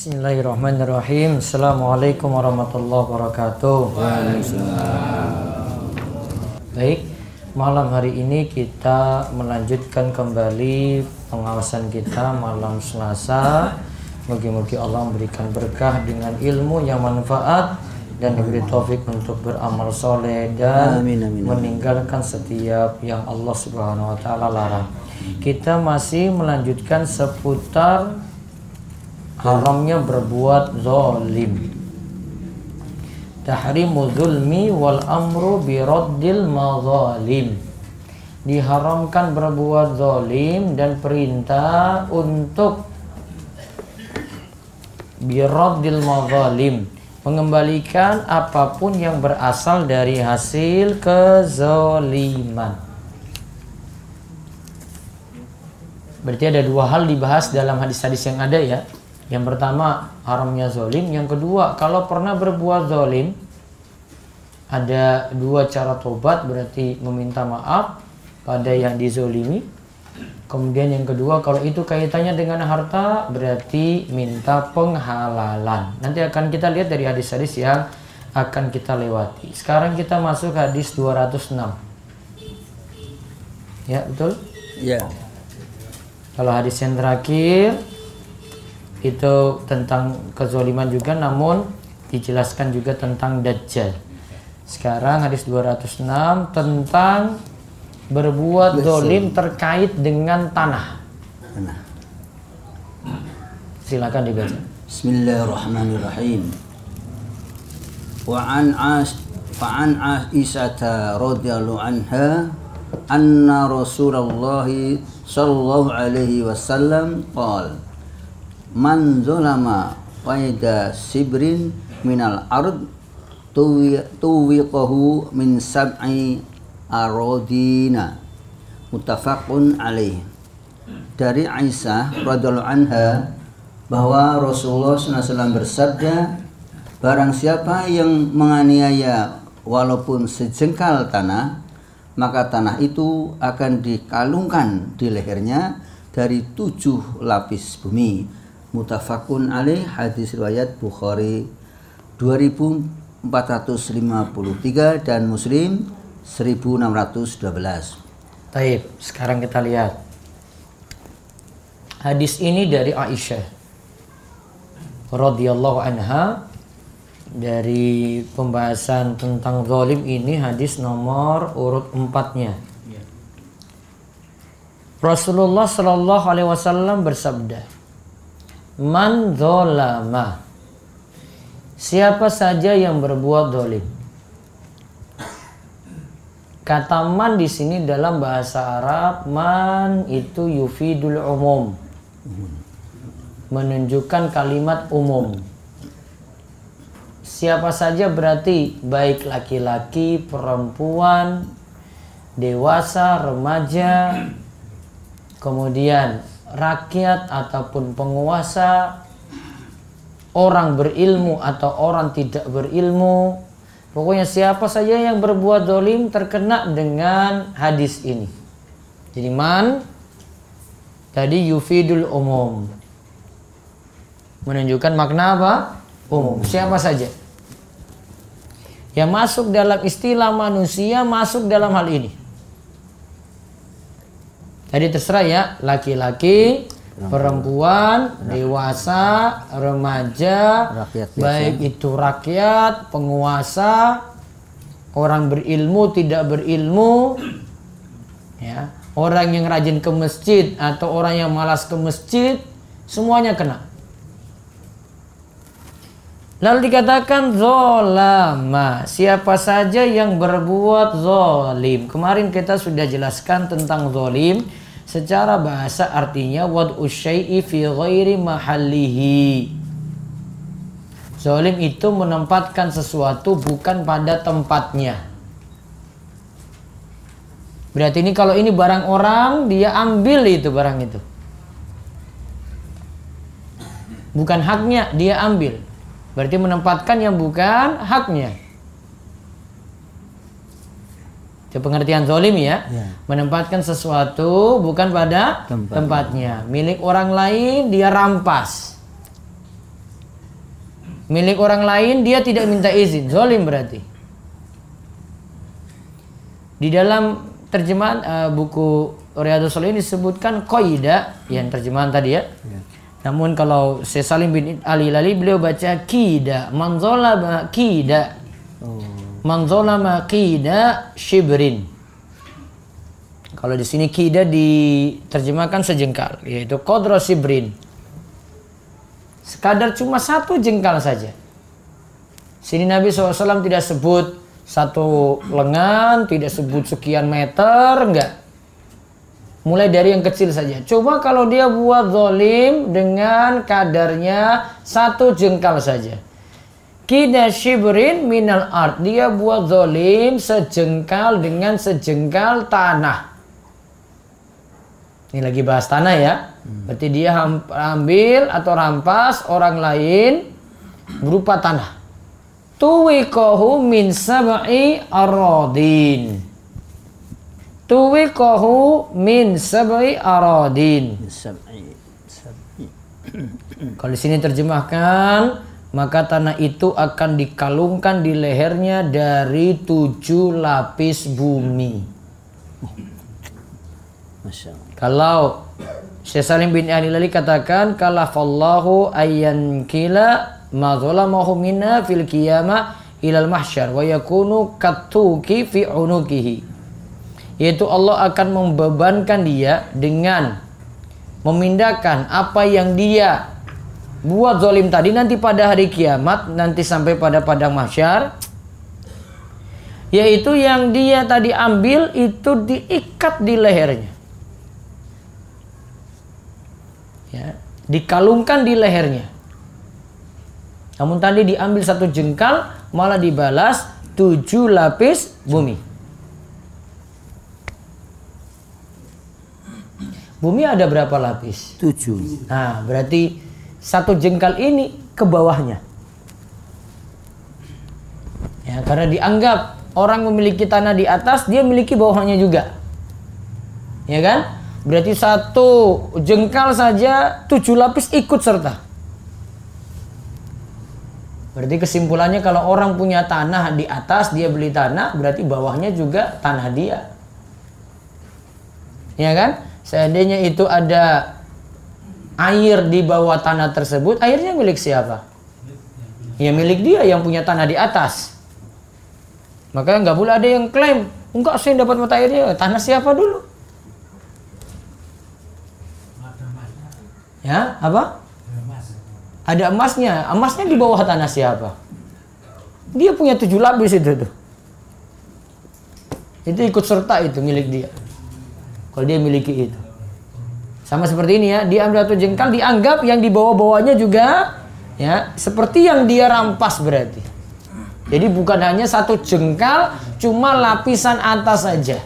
Bismillahirrahmanirrahim. Assalamualaikum warahmatullahi wabarakatuh. Baik, malam hari ini kita melanjutkan kembali pengawasan kita malam Selasa. Moga-moga Allah memberikan berkah dengan ilmu yang manfaat dan diberi taufik untuk beramal soleh dan meninggalkan setiap yang Allah Subhanahu wa taala larang. Kita masih melanjutkan seputar haramnya berbuat zalim. Tahrimu zulmi wal amru biraddil mazalim. Diharamkan berbuat zalim dan perintah untuk biraddil mazalim, mengembalikan apapun yang berasal dari hasil kezaliman. Berarti ada dua hal dibahas dalam hadis-hadis yang ada ya. Yang pertama haramnya zalim, yang kedua kalau pernah berbuat zalim ada dua cara tobat, berarti meminta maaf pada yang dizolimi. Kemudian yang kedua kalau itu kaitannya dengan harta berarti minta penghalalan. Nanti akan kita lihat dari hadis-hadis yang akan kita lewati. Sekarang kita masuk hadis 206. Ya betul? Ya. Kalau hadis yang terakhir itu tentang kezaliman juga, namun dijelaskan juga tentang Dajjal. Sekarang hadis 206 tentang berbuat zalim terkait dengan tanah. Silakan dibaca. Bismillahirrahmanirrahim. Wa an Aisyah radhiyallahu anha anna Rasulullah sallallahu alaihi wasallam qala man zalama qaida sibrin minal ard tuwiqahu min sab'i aradina, muttafaqun alaih. Dari Aisyah radhiyallahu anha bahwa Rasulullah SAW bersabda, barang siapa yang menganiaya walaupun sejengkal tanah, maka tanah itu akan dikalungkan di lehernya dari 7 lapis bumi. Muttafaqun alaih, hadis riwayat Bukhari 2453 dan Muslim 1612. Baik, sekarang kita lihat. Hadis ini dari Aisyah radhiyallahu anha. Dari pembahasan tentang zalim ini hadis nomor urut 4-nya. Rasulullah sallallahu alaihi wasallam bersabda, man zalama, siapa saja yang berbuat zalim. Kata man di sini dalam bahasa Arab, man itu yufidul umum, menunjukkan kalimat umum. Siapa saja berarti baik laki-laki, perempuan, dewasa, remaja, kemudian rakyat ataupun penguasa, orang berilmu atau orang tidak berilmu. Pokoknya siapa saja yang berbuat zalim terkena dengan hadis ini. Jadi man tadi yufidul umum, menunjukkan makna apa? Umum. Siapa saja yang masuk dalam istilah manusia masuk dalam hal ini. Tadi terserah ya, laki-laki, perempuan, dewasa, remaja, rakyat, baik itu rakyat, penguasa, orang berilmu, tidak berilmu, ya, orang yang rajin ke masjid atau orang yang malas ke masjid, semuanya kena. Lalu dikatakan zolama, siapa saja yang berbuat zolim. Kemarin kita sudah jelaskan tentang zolim. Secara bahasa artinya wad'u syai'i fi ghairi mahallihi. Zalim itu menempatkan sesuatu bukan pada tempatnya. Berarti ini kalau ini barang orang, dia ambil itu barang itu. Bukan haknya, dia ambil. Berarti menempatkan yang bukan haknya. Itu pengertian zalim ya. Menempatkan sesuatu bukan pada tempatnya. Milik orang lain dia rampas. milik orang lain dia tidak minta izin, zalim berarti. Di dalam terjemahan buku Riyadhus Shalihin disebutkan qaidah, yang terjemahan tadi ya. Namun kalau Syekh Salim bin Ali Lali beliau baca kida, man zalama kida. Man zalama kida shibrin. Kalau di sini kida diterjemahkan sejengkal, yaitu qadra shibrin. Sekadar cuma 1 jengkal saja. Sini Nabi SAW tidak sebut 1 lengan, tidak sebut sekian meter, enggak. Mulai dari yang kecil saja. Coba kalau dia buat zalim dengan kadarnya 1 jengkal saja. Kida shibrin minal ard. Dia buat zalim sejengkal dengan sejengkal tanah. Ini lagi bahas tanah ya. Berarti dia ambil atau rampas orang lain berupa tanah. Tuwiqahu min sab'i aradin. Tuwiqahu min sab'i aradin. Kalau di sini terjemahkan, maka tanah itu akan dikalungkan di lehernya dari 7 lapis bumi. Kalau Syekh Salim bin Ali Lali katakan, kalafallahu ayyan kila ma zalamahu minna fil qiyamah ilal mahsyar wa yakunu katuki fi unukihi. Yaitu Allah akan membebankan dia dengan memindahkan apa yang dia buat zalim tadi nanti pada hari kiamat, nanti sampai pada padang mahsyar, yaitu yang dia tadi ambil itu diikat di lehernya ya, dikalungkan di lehernya. Namun tadi diambil 1 jengkal, malah dibalas 7 lapis bumi. Bumi ada berapa lapis? 7. Nah, berarti 1 jengkal ini ke bawahnya. Ya, karena dianggap orang memiliki tanah di atas, dia memiliki bawahnya juga. Ya kan? Berarti 1 jengkal saja 7 lapis ikut serta. Berarti kesimpulannya kalau orang punya tanah di atas, dia beli tanah, berarti bawahnya juga tanah dia. Ya kan? Seandainya itu ada air di bawah tanah tersebut, airnya milik siapa? Ya milik dia yang punya tanah di atas. Maka nggak boleh ada yang klaim, enggak saya dapat mata airnya, tanah siapa dulu? Ya, apa? Ada emasnya, emasnya di bawah tanah siapa? Dia punya 7 lapis itu tuh. Itu ikut serta itu milik dia. Kalau dia miliki itu. Sama seperti ini ya, dia ambil 1 jengkal, dianggap yang di bawah-bawahnya juga ya, seperti yang dia rampas berarti. Jadi bukan hanya 1 jengkal, cuma lapisan atas saja.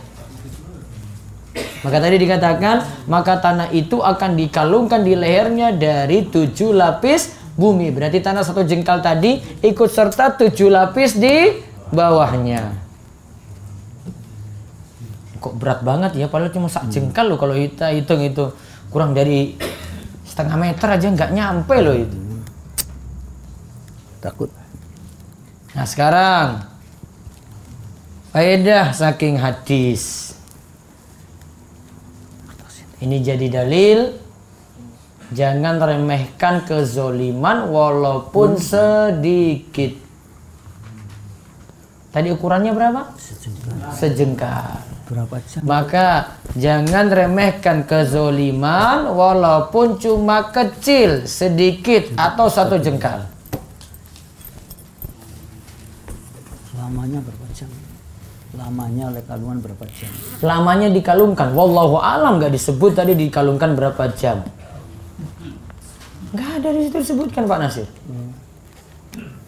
Maka tadi dikatakan, maka tanah itu akan dikalungkan di lehernya dari 7 lapis bumi. Berarti tanah 1 jengkal tadi ikut serta 7 lapis di bawahnya. Kok berat banget ya, padahal cuma 1 jengkal loh kalau kita hitung itu. Kurang dari setengah meter aja nggak nyampe loh itu. Takut. Nah sekarang faedah saking hadis. Ini jadi dalil jangan remehkan kezoliman walaupun sedikit. Tadi ukurannya berapa? Sejengkal. Berapa jam? Maka jangan remehkan kezoliman walaupun cuma kecil, sedikit atau 1 jengkal. Lamanya berapa jam? Lamanya oleh kalungan berapa jam? Lamanya dikalungkan, wallahu alam, nggak disebut tadi dikalungkan berapa jam. Nggak ada di situ disebutkan Pak Nasir.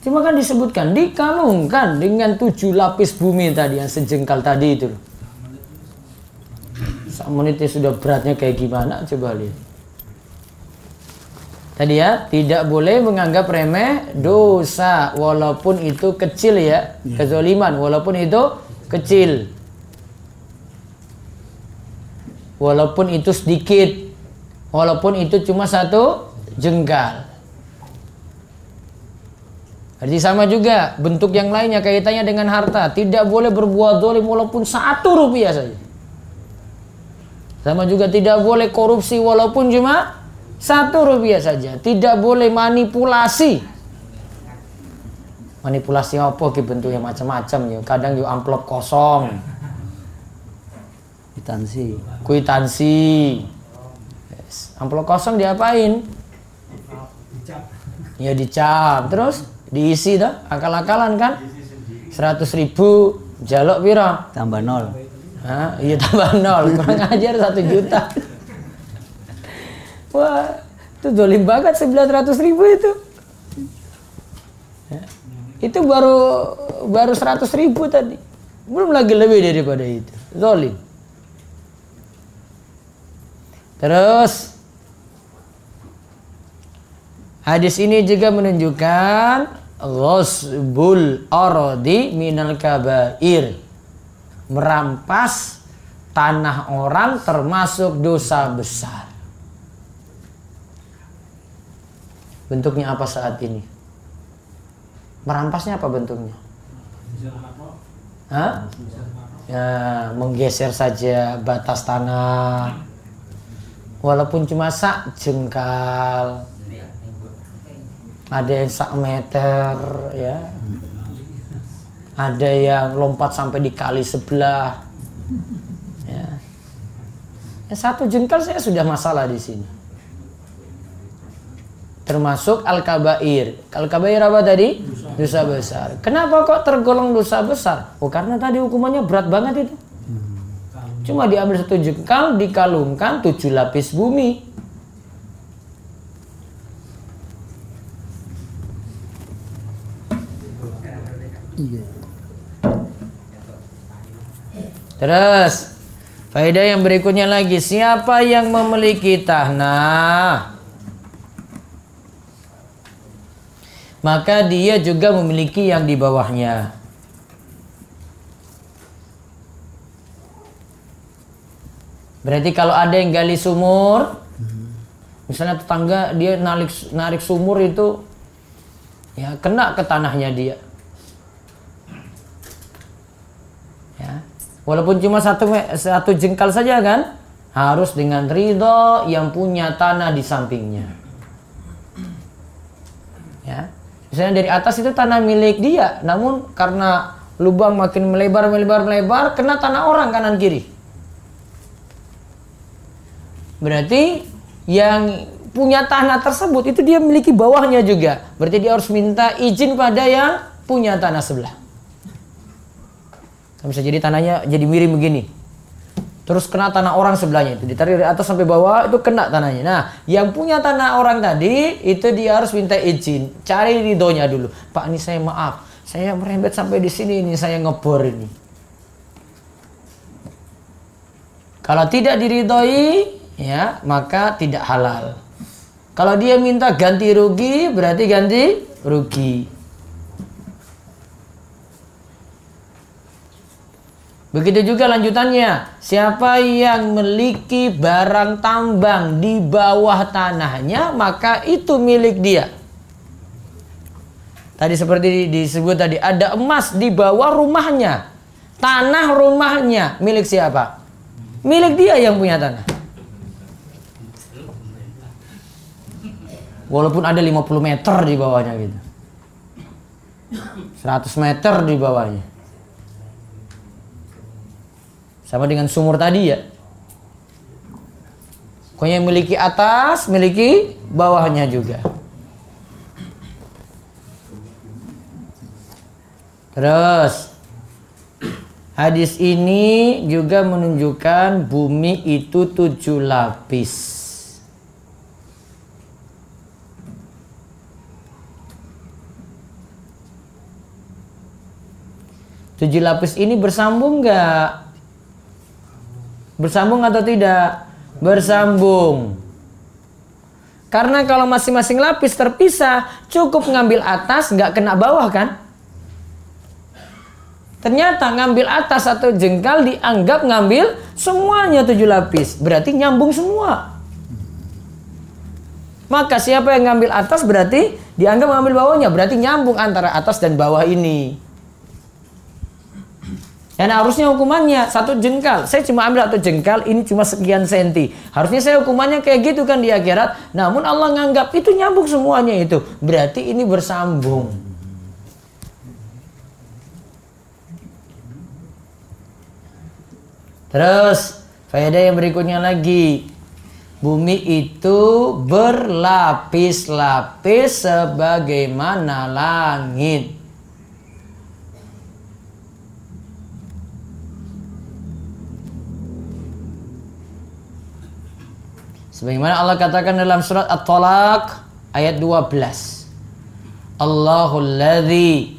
Cuma kan disebutkan dikalungkan dengan 7 lapis bumi tadi yang sejengkal tadi itu. Menitnya sudah beratnya kayak gimana, coba lihat. Tadi ya, tidak boleh menganggap remeh dosa walaupun itu kecil ya, kezoliman walaupun itu kecil, walaupun itu sedikit, walaupun itu cuma 1 jengkal. Berarti sama juga bentuk yang lainnya kaitannya dengan harta. Tidak boleh berbuat zalim walaupun 1 rupiah saja. Sama juga tidak boleh korupsi walaupun cuma 1 rupiah saja. Tidak boleh manipulasi. Manipulasi apa ki bentuknya macam-macam ya. Kadang yo amplop kosong. Kwitansi. Yes. Amplop kosong diapain? Ya dicap. Terus diisi dah, akal-akalan kan? 100.000 jaluk piro? Tambah 0. Hah? Iya tambah 0. Kurang ajar 1 juta. Wah, itu dolim banget 900.000 itu. Ya. Itu baru 100.000 tadi. Belum lagi lebih daripada itu. Dolim. Terus hadis ini juga menunjukkan ghasbul ardi minal kabair. Merampas tanah orang termasuk dosa besar. Bentuknya apa saat ini? Merampasnya apa bentuknya? Hah? Ya, menggeser saja batas tanah. Walaupun cuma sak jengkal. Ada yang 1 meter ya. Ada yang lompat sampai di kali sebelah. Ya. 1 jengkal saya sudah masalah di sini. Termasuk al-kabair. Al-kabair apa tadi? Dosa besar. Kenapa kok tergolong dosa besar? Oh, karena tadi hukumannya berat banget itu. Cuma diambil 1 jengkal, dikalungkan 7 lapis bumi. Terus faedah yang berikutnya lagi, siapa yang memiliki tanah maka dia juga memiliki yang di bawahnya. Berarti kalau ada yang gali sumur, misalnya tetangga dia narik sumur itu, ya kena ke tanahnya dia. Ya. Walaupun cuma 1 jengkal saja kan, harus dengan ridho yang punya tanah di sampingnya. Ya. Misalnya dari atas itu tanah milik dia, namun karena lubang makin melebar, kena tanah orang kanan kiri. Berarti yang punya tanah tersebut itu dia memiliki bawahnya juga. Berarti dia harus minta izin pada yang punya tanah sebelah. Bisa jadi tanahnya jadi miring begini. Terus kena tanah orang sebelahnya itu. Ditarik dari atas sampai bawah itu kena tanahnya. Nah, yang punya tanah orang tadi itu dia harus minta izin. Cari ridhonya dulu. Pak, ini saya maaf. Saya merembet sampai di sini, ini saya ngebor ini. Kalau tidak diridhoi, ya, maka tidak halal. Kalau dia minta ganti rugi, berarti ganti rugi. Begitu juga lanjutannya, siapa yang memiliki barang tambang di bawah tanahnya, maka itu milik dia. Tadi seperti disebut tadi, ada emas di bawah rumahnya, tanah rumahnya, milik siapa? Milik dia yang punya tanah. Walaupun ada 50 meter di bawahnya gitu, 100 meter di bawahnya. Sama dengan sumur tadi ya. Pokoknya yang miliki atas, miliki bawahnya juga. Terus hadis ini juga menunjukkan bumi itu 7 lapis. Tujuh lapis ini bersambung nggak? Bersambung atau tidak? Bersambung. Karena kalau masing-masing lapis terpisah, cukup ngambil atas, nggak kena bawah kan? Ternyata ngambil atas 1 jengkal dianggap ngambil semuanya 7 lapis. Berarti nyambung semua. Maka siapa yang ngambil atas berarti dianggap mengambil bawahnya. Berarti nyambung antara atas dan bawah ini. Dan harusnya hukumannya 1 jengkal. Saya cuma ambil 1 jengkal, ini cuma sekian senti. Harusnya saya hukumannya kayak gitu kan di akhirat. Namun Allah nganggap itu nyambung semuanya itu. Berarti ini bersambung. Terus faedah yang berikutnya lagi. Bumi itu berlapis-lapis sebagaimana langit. Sebagaimana Allah katakan dalam surat At-Talaq ayat 12. Allahul ladzi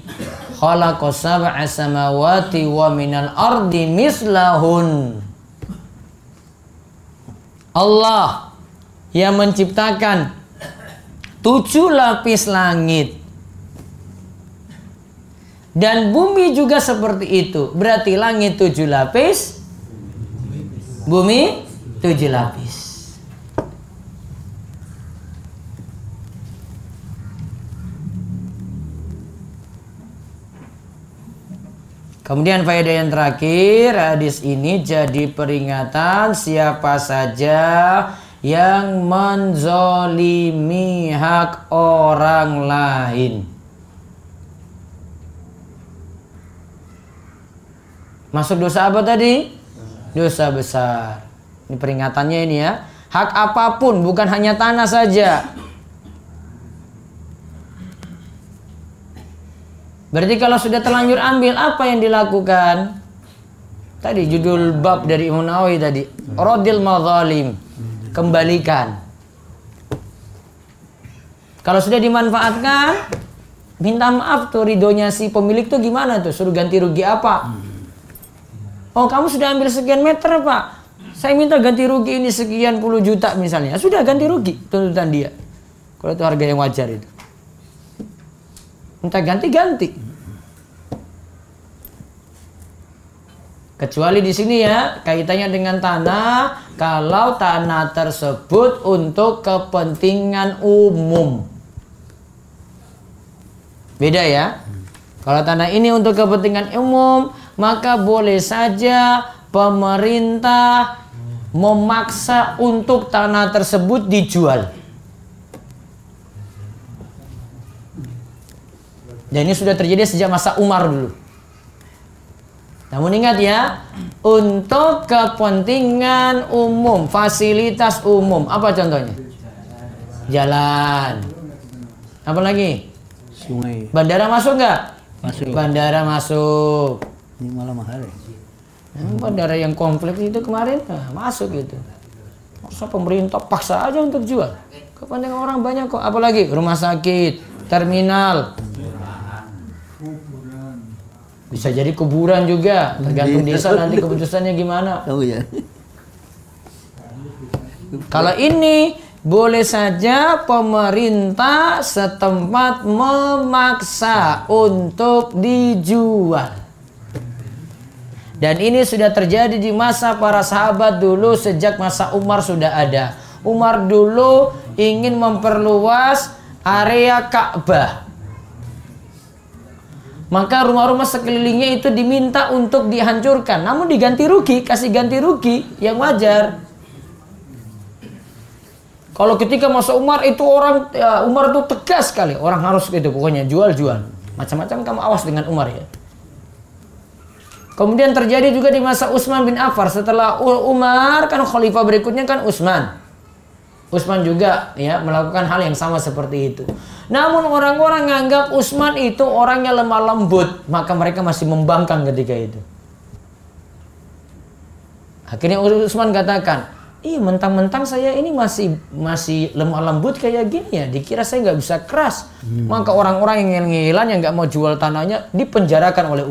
khalaqa sab'a samawati wa minal ardi mislahun. Allah yang menciptakan 7 lapis langit. Dan bumi juga seperti itu. Berarti langit 7 lapis, bumi 7 lapis. Kemudian faedah yang terakhir, hadis ini jadi peringatan siapa saja yang menzolimi hak orang lain. Masuk dosa apa tadi? Dosa besar. Ini peringatannya ini ya. Hak apapun, bukan hanya tanah saja. Berarti kalau sudah terlanjur ambil, apa yang dilakukan? Tadi judul bab dari Imam Nawawi tadi, Radil Madzalim, kembalikan. Kalau sudah dimanfaatkan, minta maaf tuh, ridhonya si pemilik tuh gimana tuh? Suruh ganti rugi apa? Oh, kamu sudah ambil sekian meter, Pak. Saya minta ganti rugi ini sekian puluh juta misalnya. Sudah ganti rugi tuntutan dia. Kalau itu harga yang wajar itu. Minta ganti-ganti. Kecuali di sini ya, kaitannya dengan tanah, kalau tanah tersebut untuk kepentingan umum. Beda ya. Kalau tanah ini untuk kepentingan umum, maka boleh saja pemerintah memaksa untuk tanah tersebut dijual. Dan ini sudah terjadi sejak masa Umar dulu. Namun ingat ya, untuk kepentingan umum, fasilitas umum. Apa contohnya? Jalan. Apa lagi? Sungai. Bandara masuk nggak? Masuk. Bandara masuk. Ini malah mahal ya. Bandara yang kompleks itu kemarin masuk gitu. Masa pemerintah paksa aja untuk jual? Kepentingan orang banyak kok. Apalagi rumah sakit, terminal. Bisa jadi kuburan juga, tergantung desa nanti keputusannya gimana. Oh ya. Kalau ini boleh saja pemerintah setempat memaksa untuk dijual. Dan ini sudah terjadi di masa para sahabat dulu, sejak masa Umar sudah ada. Umar dulu ingin memperluas area Ka'bah. Maka rumah-rumah sekelilingnya itu diminta untuk dihancurkan. Namun diganti rugi, kasih ganti rugi yang wajar. Kalau ketika masa Umar itu Umar itu tegas sekali. Orang harus gitu, pokoknya jual-jual. Macam-macam kamu awas dengan Umar ya. Kemudian terjadi juga di masa Utsman bin Affan. Setelah Umar kan khalifah berikutnya kan Utsman. Utsman juga ya melakukan hal yang sama seperti itu. Namun orang-orang menganggap Utsman itu orangnya lemah lembut, maka mereka masih membangkang ketika itu. Akhirnya Utsman katakan, "Ih, mentang-mentang saya ini masih lemah lembut kayak gini ya, dikira saya nggak bisa keras." Maka orang-orang yang ngel-ngelan yang nggak mau jual tanahnya dipenjarakan oleh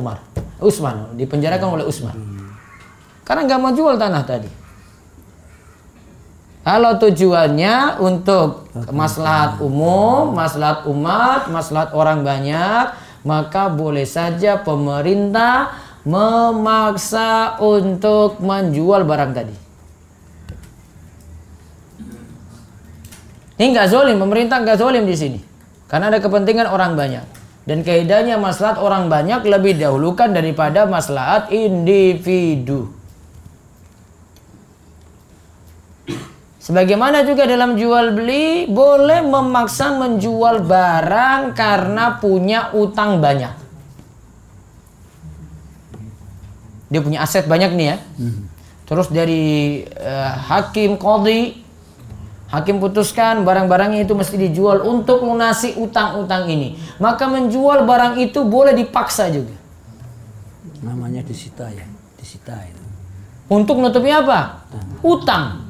Utsman, dipenjarakan oleh Utsman. Karena nggak mau jual tanah tadi. Kalau tujuannya untuk maslahat umum, maslahat umat, maslahat orang banyak, maka boleh saja pemerintah memaksa untuk menjual barang tadi. Ini nggak zolim, pemerintah nggak zolim di sini. Karena ada kepentingan orang banyak. Dan kaidahnya maslahat orang banyak lebih dahulukan daripada maslahat individu. Sebagaimana juga dalam jual beli, boleh memaksa menjual barang karena punya utang banyak. Dia punya aset banyak nih ya. Terus dari hakim qadhi, hakim putuskan barang-barangnya itu mesti dijual untuk lunasi utang-utang ini. Maka menjual barang itu boleh dipaksa juga. Namanya disita ya, disita itu. Untuk nutupi apa? Utang.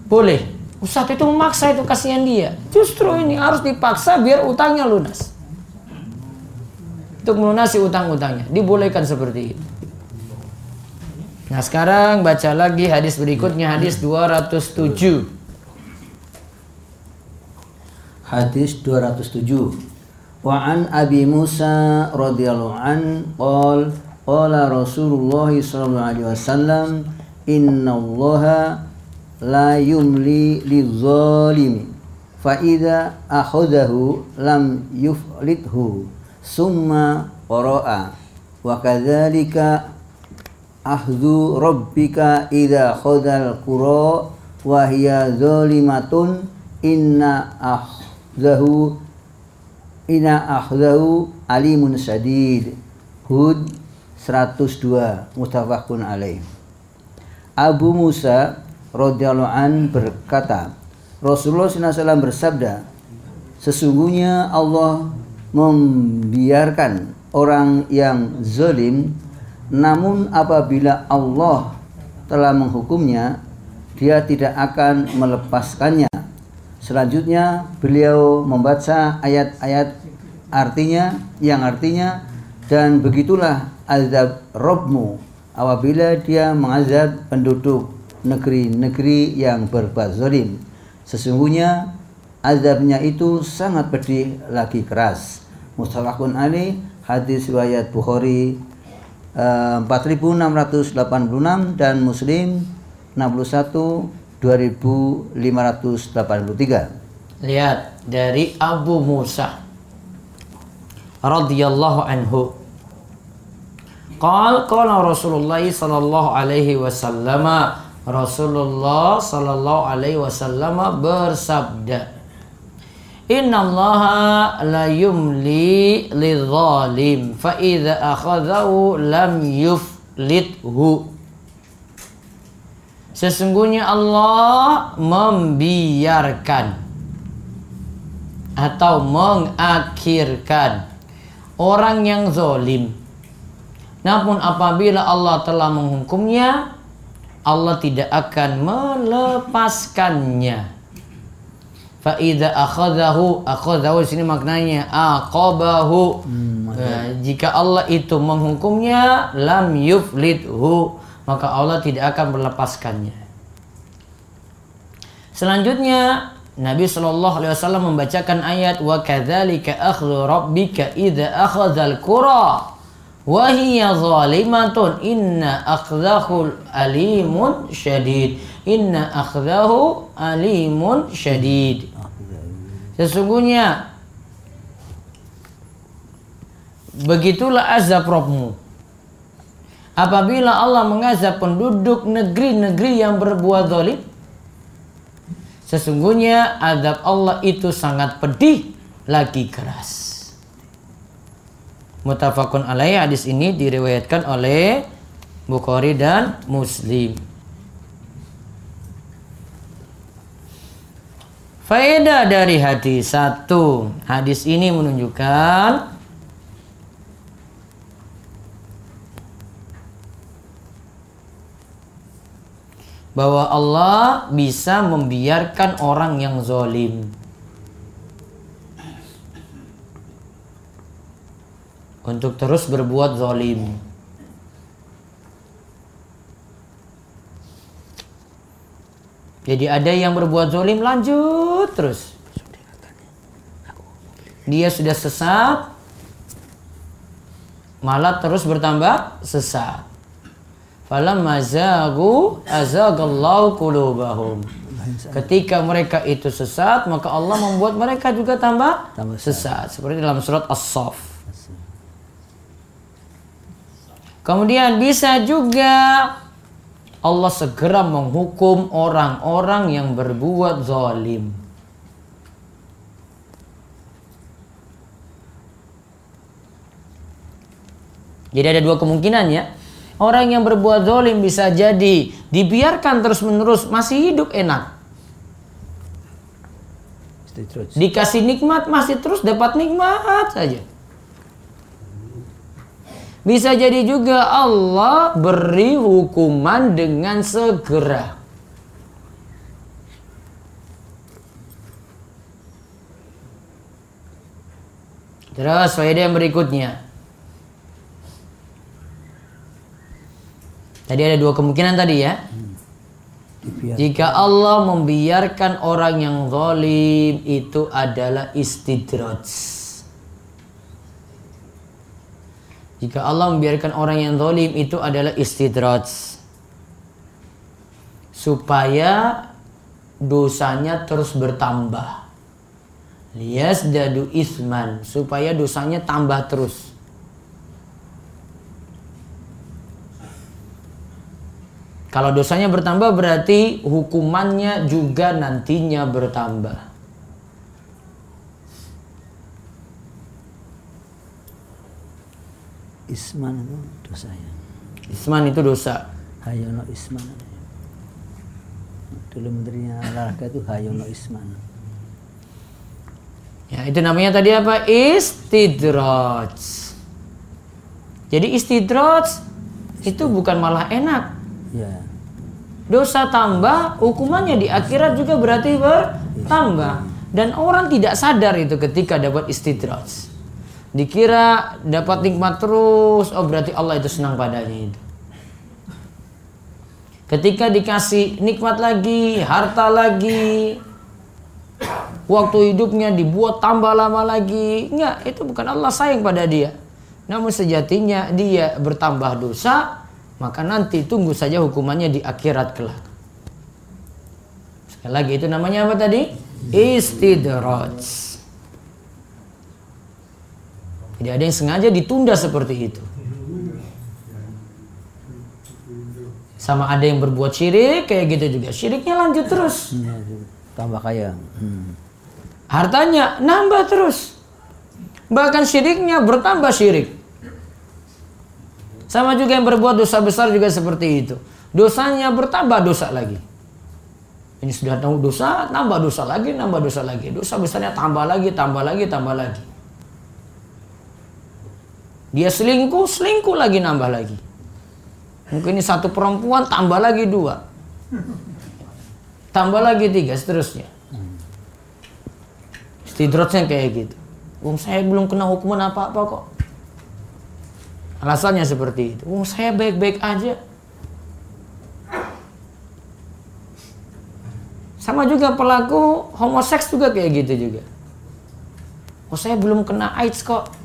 Boleh. Ustadz itu memaksa, itu kasihan dia. Justru ini harus dipaksa biar utangnya lunas. Untuk melunasi utang-utangnya. Dibolehkan seperti itu. Nah sekarang baca lagi hadis berikutnya, hadis 207. Hadis 207. Wa an Abi Musa radhiyallahu an qala Rasulullah sallallahu alaihi wasallam innallaha la yumli lizzalimi fa idza akhadahu lam yuflithu summa qara'a wa kadzalika ahzu rabbika idza khadal qura wa hiya zalimatun inna akhdahu alimun syadid. Hud 102 muttafaqun alaih. Abu Musa radhiyallahu an berkata, Rasulullah SAW bersabda, sesungguhnya Allah membiarkan orang yang zalim, namun apabila Allah telah menghukumnya, dia tidak akan melepaskannya. Selanjutnya beliau membaca ayat-ayat yang artinya dan begitulah azab Rabbmu apabila dia mengazab penduduk negeri-negeri yang berbuat zalim. Sesungguhnya azabnya itu sangat pedih lagi keras. Muttafaqun alaih. Hadis riwayat Bukhari 4686 dan Muslim 61 2583. Lihat dari Abu Musa radhiyallahu anhu. Qala Rasulullah sallallahu alaihi wasallam, Rasulullah sallallahu alaihi wasallam bersabda, Innallaha la yumli lidzalim fa idza akhadhahu lam yuflithu. Sesungguhnya Allah membiarkan atau mengakhirkan orang yang zalim. Namun apabila Allah telah menghukumnya, Allah tidak akan melepaskannya. Fa idza akhadhahu di sini maknanya aqabahu. Jika Allah itu menghukumnya, lam yuflithu, maka Allah tidak akan melepaskannya. Selanjutnya Nabi Shallallahu Alaihi Wasallam membacakan ayat wa kadzalika akhdhu rabbika idza akhadzal qura wa hiya zalimatun inna akhdahu alimun syadid. Inna akhdahu alimun syadid. Sesungguhnya begitulah azab Rabbmu apabila Allah mengazab penduduk negeri-negeri yang berbuat zalim. Sesungguhnya azab Allah itu sangat pedih lagi keras. Muttafaqun alaih. Hadis ini diriwayatkan oleh Bukhari dan Muslim. Faedah dari hadis 1. Hadis ini menunjukkan bahwa Allah bisa membiarkan orang yang zalim untuk terus berbuat zalim. Jadi ada yang berbuat zalim lanjut terus. Dia sudah sesat, malah terus bertambah sesat. Falamma zaghu azaghallahu qulubahum. Ketika mereka itu sesat, maka Allah membuat mereka juga tambah sesat. Seperti dalam surat As-Saff. Kemudian bisa juga Allah segera menghukum orang-orang yang berbuat zalim. Jadi ada dua kemungkinan ya. Orang yang berbuat zalim bisa jadi dibiarkan terus-menerus masih hidup enak. Dikasih nikmat masih terus dapat nikmat saja. Bisa jadi juga Allah beri hukuman dengan segera. Terus faedah yang berikutnya. Tadi ada dua kemungkinan tadi ya. Jika Allah membiarkan orang yang zalim itu adalah istidraj. Jika Allah membiarkan orang yang zalim itu adalah istidraj, supaya dosanya terus bertambah. Liyazdadu isman, supaya dosanya tambah terus. Kalau dosanya bertambah berarti hukumannya juga nantinya bertambah. Isman itu dosa ya. Isman itu dosa. Hayono Isman. Dulu menterinya olahraga itu Hayono Isman. Ya, itu namanya tadi apa? Istidraj. Jadi istidraj itu bukan malah enak. Ya. Dosa tambah, hukumannya di akhirat juga berarti bertambah. Dan orang tidak sadar itu ketika dapat istidraj. Dikira dapat nikmat terus, oh berarti Allah itu senang padanya itu. Ketika dikasih nikmat lagi, harta lagi, waktu hidupnya dibuat tambah lama lagi, enggak, itu bukan Allah sayang pada dia. Namun sejatinya dia bertambah dosa, maka nanti tunggu saja hukumannya di akhirat kelak. Sekali lagi itu namanya apa tadi? Istidraj. Jadi ada yang sengaja ditunda seperti itu. Sama ada yang berbuat syirik kayak gitu juga. Syiriknya lanjut terus. Tambah kaya. Hartanya nambah terus. Bahkan syiriknya bertambah syirik. Sama juga yang berbuat dosa besar juga seperti itu. Dosanya bertambah dosa lagi. Ini sudah tahu dosa, nambah dosa lagi, nambah dosa lagi. Dosa besarnya tambah lagi, tambah lagi, tambah lagi. Dia selingkuh, selingkuh lagi, nambah lagi. Mungkin ini satu perempuan, tambah lagi 2. Tambah lagi 3, seterusnya. Istidrajnya kayak gitu. Saya belum kena hukuman apa-apa kok. Alasannya seperti itu. Saya baik-baik aja. Sama juga pelaku homoseks juga kayak gitu juga. Saya belum kena AIDS kok.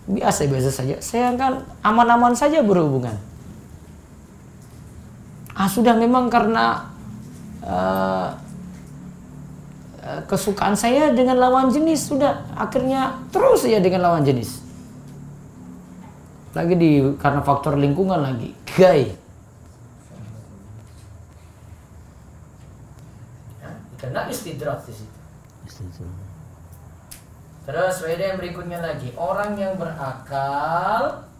Biasa-biasa saja. Saya kan aman-aman saja berhubungan. Sudah memang karena kesukaan saya dengan lawan jenis, sudah akhirnya terus saja dengan lawan jenis. Lagi karena faktor lingkungan lagi, gay. Kena istidraj di situ. Terus faedah yang berikutnya lagi, orang yang berakal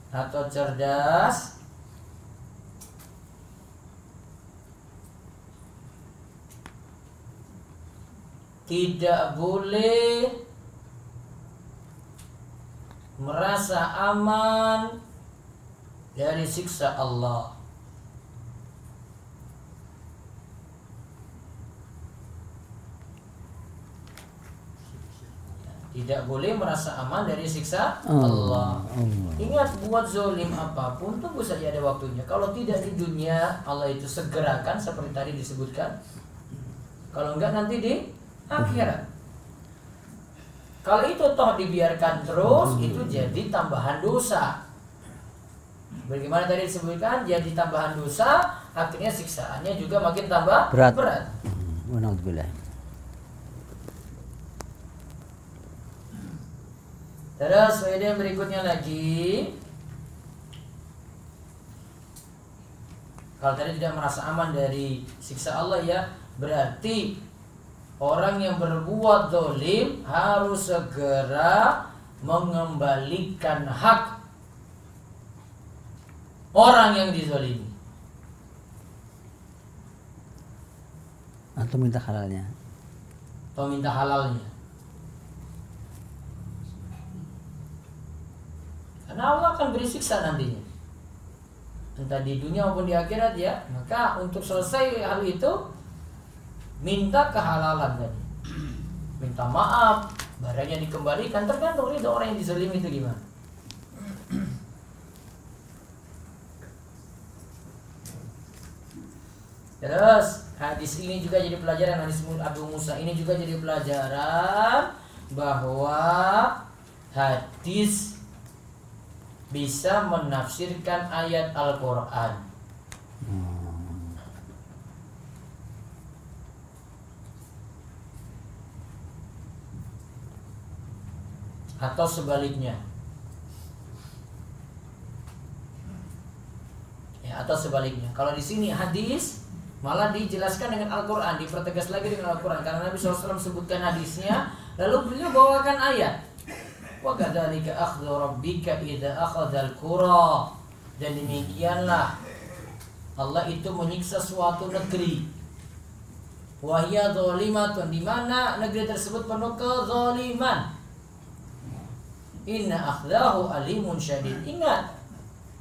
atau cerdas tidak boleh merasa aman dari siksa Allah. Tidak boleh merasa aman dari siksa Allah. Ingat, buat zolim apapun tunggu saja ada waktunya. Kalau tidak di dunia, Allah itu segerakan seperti tadi disebutkan. Kalau enggak nanti di akhirat. Kalau itu toh dibiarkan terus, itu jadi tambahan dosa. Bagaimana tadi disebutkan, jadi tambahan dosa, akhirnya siksaannya juga makin tambah berat. berat. Terus faedah yang berikutnya lagi, kalau tadi tidak merasa aman dari siksa Allah ya, berarti orang yang berbuat zalim harus segera mengembalikan hak orang yang dizalimi atau minta halalnya. Karena Allah akan beri siksa nantinya, entah di dunia maupun di akhirat ya. Maka untuk selesai hal itu, minta kehalalan tadi, minta maaf, barangnya dikembalikan, tergantung itu orang yang dizalimi itu gimana. Terus hadis ini juga jadi pelajaran, hadis Abu Musa ini juga jadi pelajaran bahwa hadis bisa menafsirkan ayat Al-Quran. Atau sebaliknya. Ya, atau sebaliknya. Kalau di sini hadis malah dijelaskan dengan Al-Quran, dipertegas lagi dengan Al-Quran, karena Nabi SAW sebutkan hadisnya, lalu beliau bawakan ayat. Wa kadzalika akhdhu rabbika idza akhadzal qura. Dan demikianlah Allah itu menyiksa suatu negeri. Wa hiya dzalimatun, di mana negeri tersebut penuh kezaliman. Inna akhdahu alimun syadid. Ingat,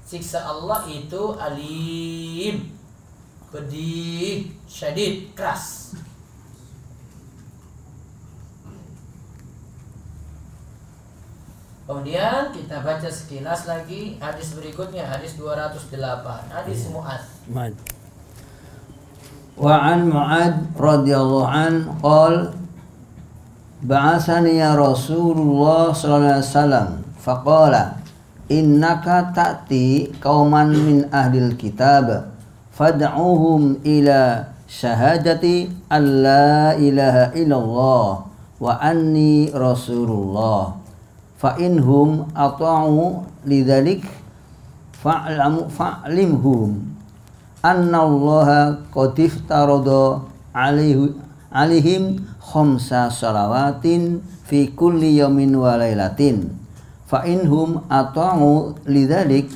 siksa Allah itu alim, pedih, syadid, keras. Kemudian kita baca sekilas lagi hadis berikutnya, hadis 208, hadis Mu'adz. Wa an Mu'adz radhiyallahu an qala ba'atsani ya Rasulullah sallallahu alaihi wasallam faqala innaka ta'ti qauman min ahlil kitab fad'uhum ila syahadati alla ilaha illallah wa anni rasulullah fa inhum ata'u lidzalik fa'limhum annallaha qad iftarada alaihim khamsa salawatin fi kulli yawmin wa lailatin fa inhum ata'u lidzalik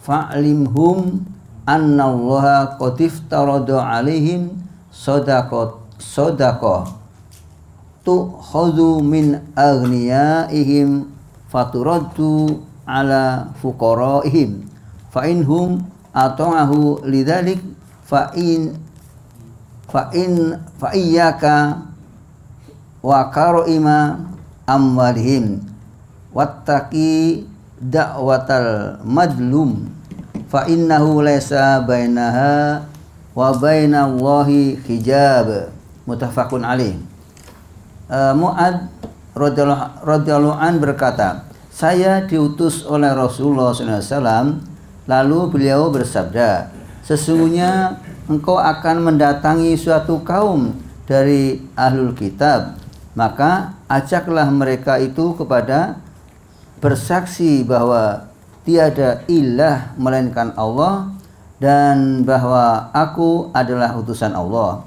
fa'limhum annallaha qad iftarada alaihim sadaqah tukhadhu min aghniyaihim faturaddu ala fuqaraihim fa inhum ata'ahu lidzalik fa iyyaka wa karaima amwalihim wattaqi da'watal madlum fa innahu laysa bainaha wa bainallahi hijab. Muttafaqun alaih. Mu'adz radhiyallahu an berkata, saya diutus oleh Rasulullah SAW, lalu beliau bersabda, sesungguhnya engkau akan mendatangi suatu kaum dari ahlul kitab, maka ajaklah mereka itu kepada bersaksi bahwa tiada ilah melainkan Allah dan bahwa aku adalah utusan Allah.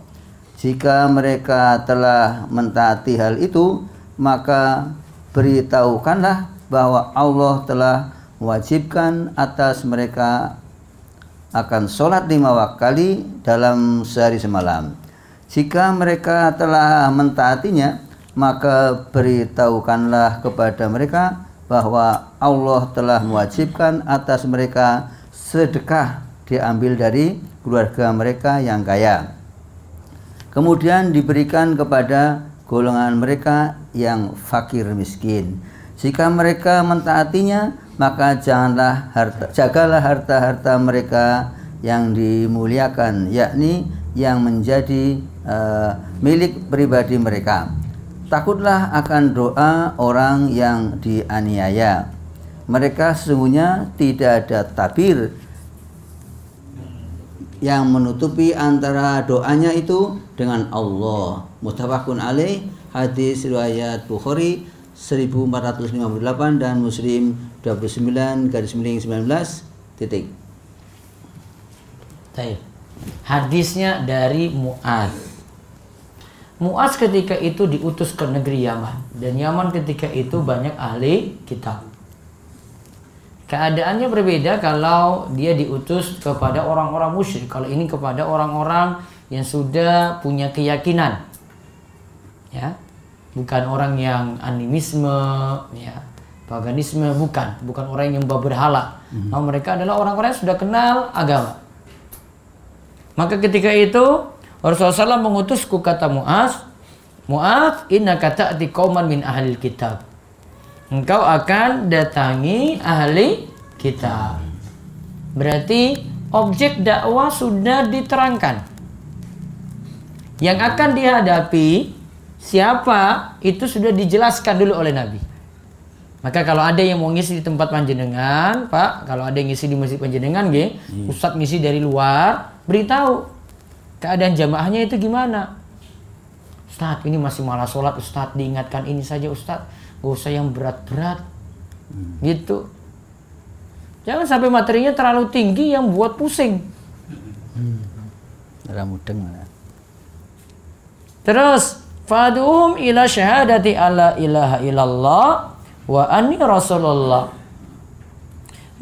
Jika mereka telah mentaati hal itu, maka beritahukanlah bahwa Allah telah mewajibkan atas mereka akan sholat 5 kali dalam sehari semalam. Jika mereka telah mentaatinya, maka beritahukanlah kepada mereka bahwa Allah telah mewajibkan atas mereka sedekah diambil dari keluarga mereka yang kaya, kemudian diberikan kepada golongan mereka yang fakir miskin. Jika mereka mentaatinya, maka jagalah harta-harta mereka yang dimuliakan, yakni yang menjadi milik pribadi mereka. Takutlah akan doa orang yang dianiaya, mereka sesungguhnya tidak ada tabir yang menutupi antara doanya itu dengan Allah. Muttafaqun alaih, hadis riwayat Bukhari 1458 dan Muslim 29/19 titik. Baik. Hadisnya dari Mu'adz. Mu'adz ketika itu diutus ke negeri Yaman, dan Yaman ketika itu banyak ahli kitab. Keadaannya berbeda kalau dia diutus kepada orang-orang musyrik. Kalau ini kepada orang-orang yang sudah punya keyakinan, ya, bukan orang yang animisme, ya, paganisme, bukan orang yang berhala. Nah, mereka adalah orang-orang yang sudah kenal agama. Maka ketika itu Rasulullah SAW mengutusku, kata Mu'adz, Mu'adz, innaka ta'ti qauman min ahlil kitab. Engkau akan datangi ahli kitab. Berarti objek dakwah sudah diterangkan. Yang akan dihadapi siapa itu sudah dijelaskan dulu oleh Nabi. Maka kalau ada yang mau ngisi di tempat panjenengan, Pak, kalau ada yang ngisi di masjid panjenengan, Ustadz ngisi dari luar, beritahu keadaan jamaahnya itu gimana. Ustadz, ini masih malah sholat, Ustadz, diingatkan ini saja, Ustadz, gak usah yang berat-berat, gitu. Jangan sampai materinya terlalu tinggi yang buat pusing. Mudeng. Terus, fad'uhum ila syahadati alla ilaha illallah wa anni rasulullah.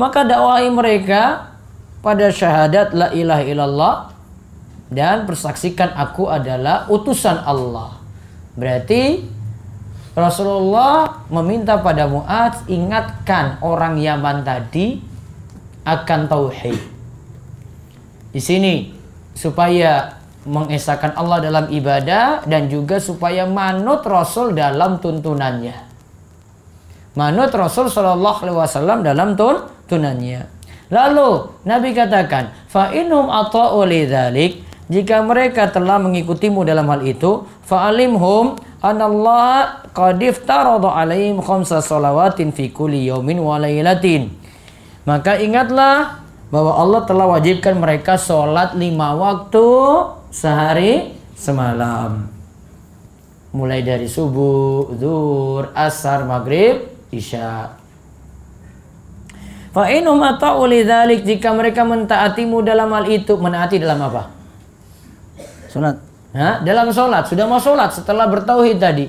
Maka dakwahi mereka pada syahadat la ilaha illallah dan persaksikan aku adalah utusan Allah. Berarti Rasulullah meminta pada Mu'adz, ingatkan orang Yaman tadi akan tauhid. Di sini supaya mengesahkan Allah dalam ibadah dan juga supaya manut Rasul dalam tuntunannya. Manut Rasul sallallahu alaihi wasallam dalam tuntunannya. Lalu Nabi katakan, fa innahum ata'u lidzalik, jika mereka telah mengikutimu dalam hal itu, fa'alimhum anallaha qad iftarada alaihim khamsa shalawatin fi kulli yaumin wa lailatin. Maka ingatlah bahwa Allah telah wajibkan mereka sholat 5 waktu sehari semalam. Mulai dari subuh, zuhur, asar, maghrib, isya. Fa innahum ata'u lidzalik, jika mereka mentaatimu dalam hal itu, menaati dalam apa? Salat. Nah, dalam sholat, sudah mau sholat setelah bertauhid tadi.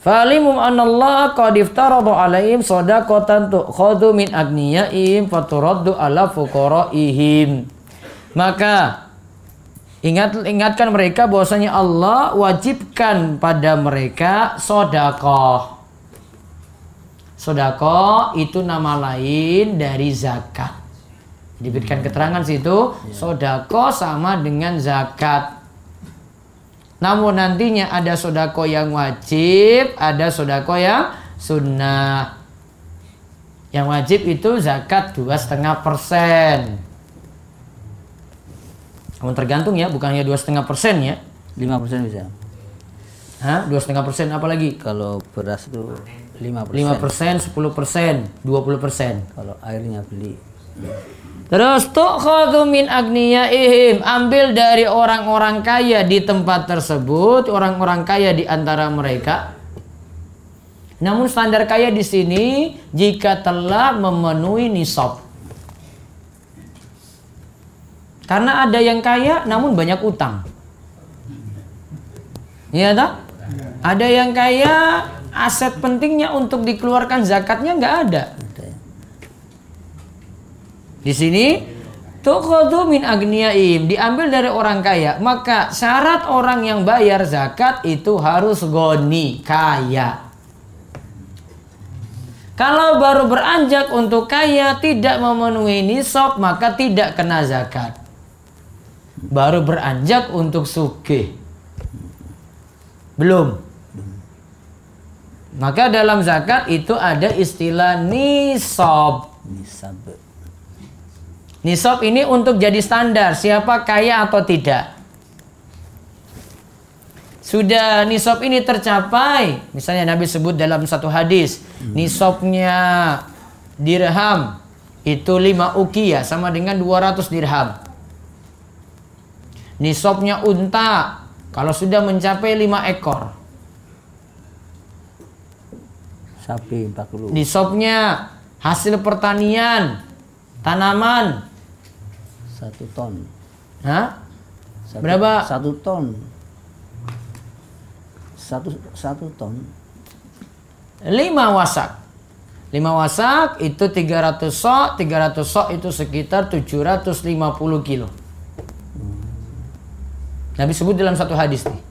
Fa'alimum anallaha qad iftarada alaihim shadaqatan tu'khadhu min agniyaihim faturaddu ala fuqaraihim. Maka ingatkan mereka bahwasanya Allah wajibkan pada mereka sedekah. Sedekah itu nama lain dari zakat. Diberikan keterangan situ, sedekah sama dengan zakat. Namun nantinya ada sedekah yang wajib, ada sedekah yang sunnah. Yang wajib itu zakat 2,5%. Namun tergantung ya, bukannya 2,5% ya. 5% bisa. Hah? 2,5% apa lagi? Kalau beras itu 5%. 5%, 10%, 20%. Kalau airnya beli. Terus tu'khadhu min agniyaihim, ambil dari orang-orang kaya di tempat tersebut, orang-orang kaya di antara mereka. Namun standar kaya di sini jika telah memenuhi nisab. Karena ada yang kaya namun banyak utang. Iya tak? Ada yang kaya, aset pentingnya untuk dikeluarkan zakatnya nggak ada. Di sini tuqadu min agniyaim, diambil dari orang kaya. Maka syarat orang yang bayar zakat itu harus goni, kaya. Kalau baru beranjak untuk kaya tidak memenuhi nisab, maka tidak kena zakat. Baru beranjak untuk sugih, belum. Maka dalam zakat itu ada istilah nisab. Nisab ini untuk jadi standar siapa kaya atau tidak. sudah nisab ini tercapai, misalnya Nabi sebut dalam satu hadis, nisabnya dirham itu 5 uqiyah sama dengan 200 dirham. Nisabnya unta kalau sudah mencapai 5 ekor. Sapi 40. Nisabnya hasil pertanian, tanaman 1 ton. Hah? Berapa? 1 ton. 1 ton. 5 wasak. 5 wasak itu 300 sok. 300 sok itu sekitar 750 kilo. Nabi sebut dalam satu hadis nih.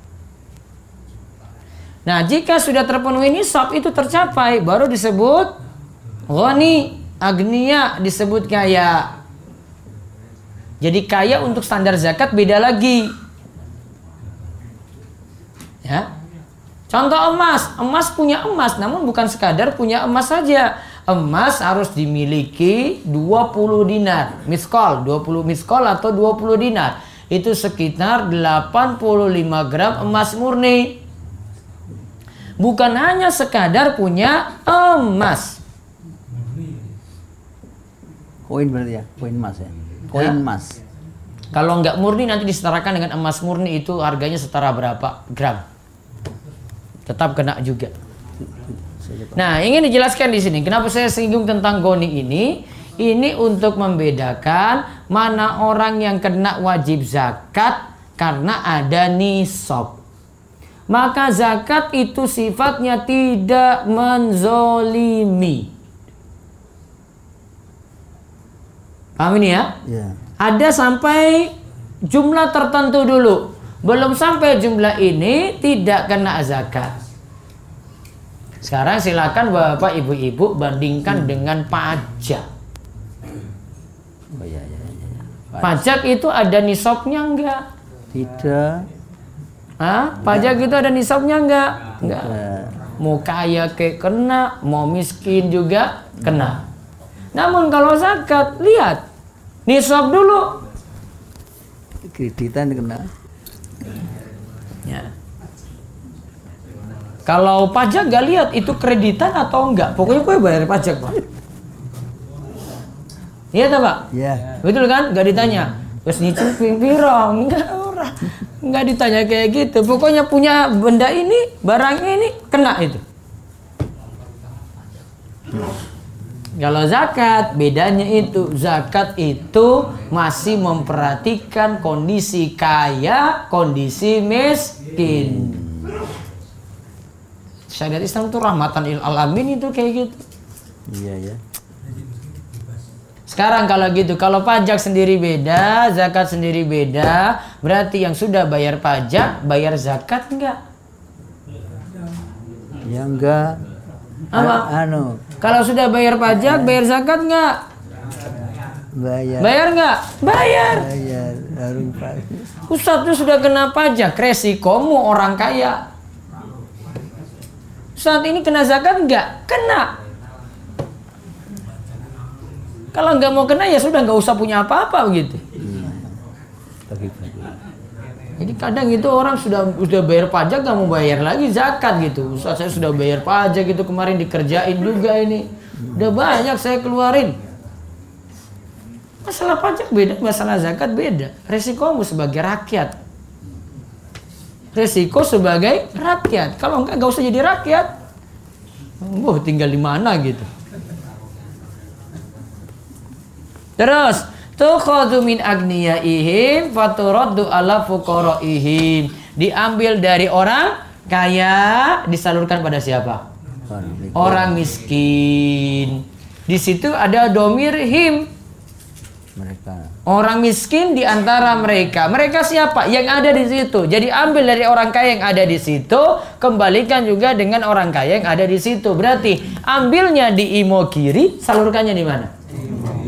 Nah, jika sudah terpenuhi nisab itu tercapai, baru disebut ghani, agniya, disebut kaya. Jadi kaya untuk standar zakat beda lagi. Ya. Contoh emas, emas punya emas, namun bukan sekadar punya emas saja. Emas harus dimiliki 20 dinar, miskol, 20 miskol atau 20 dinar. Itu sekitar 85 gram emas murni. Bukan hanya sekadar punya emas. Koin berarti ya, koin emas ya. Koin emas. Kalau nggak murni nanti disetarakan dengan emas murni, itu harganya setara berapa gram. Tetap kena juga. Nah, ingin dijelaskan di sini. Kenapa saya singgung tentang goni ini? Ini untuk membedakan mana orang yang kena wajib zakat karena ada nisab. Maka zakat itu sifatnya tidak menzolimi. Paham ini ya? Ya. Ada sampai jumlah tertentu dulu. Belum sampai jumlah ini tidak kena zakat. Sekarang silakan Bapak Ibu-ibu bandingkan dengan pajak. Oh ya. Pajak itu ada nisabnya enggak? Tidak. Hah? Pajak itu ada nisabnya enggak? Enggak. Tidak. Mau kaya kayak kena, mau miskin juga kena. Namun kalau zakat, lihat nisab dulu. Kreditan kena. Ya. Kalau pajak gak lihat itu kreditan atau enggak, pokoknya gue bayar pajak, Pak. Iya tak, Pak? Ya. Betul kan? Gak ditanya. Terus nyicil piro? Enggak, orang. Enggak ditanya kayak gitu. Pokoknya punya benda ini, barang ini kena itu. Kalau zakat, bedanya itu zakat itu masih memperhatikan kondisi kaya, kondisi miskin. Syariat Islam itu rahmatan lil alamin itu kayak gitu. Iya ya. Sekarang kalau gitu, kalau pajak sendiri beda, zakat sendiri beda, berarti yang sudah bayar pajak, bayar zakat enggak? Ya enggak. Apa? Anu, Kalau sudah bayar pajak, bayar zakat enggak? bayar. Bayar enggak? Bayar. Bayar harus bayar. Ustadz itu sudah kena pajak, resikomu orang kaya. Saat ini kena zakat enggak? Kena. Kalau nggak mau kena ya sudah nggak usah punya apa-apa begitu. Bagi-bagi. Jadi kadang itu orang sudah bayar pajak nggak mau bayar lagi zakat gitu. Ustaz, saya sudah bayar pajak itu kemarin dikerjain juga ini. Udah banyak saya keluarin. Masalah pajak beda, masalah zakat beda. Resikomu sebagai rakyat. Resiko sebagai rakyat. Kalau nggak usah jadi rakyat. Tinggal di mana gitu. Terus tukhadhu min agniyaihim faturaddu ala fuqaraihim. Diambil dari orang kaya disalurkan pada siapa? Orang miskin. Di situ ada domir him. Mereka. Orang miskin di antara mereka. Mereka siapa? Yang ada di situ. Jadi ambil dari orang kaya yang ada di situ, kembalikan juga dengan orang kaya yang ada di situ. Berarti ambilnya di Imogiri, salurkannya di mana?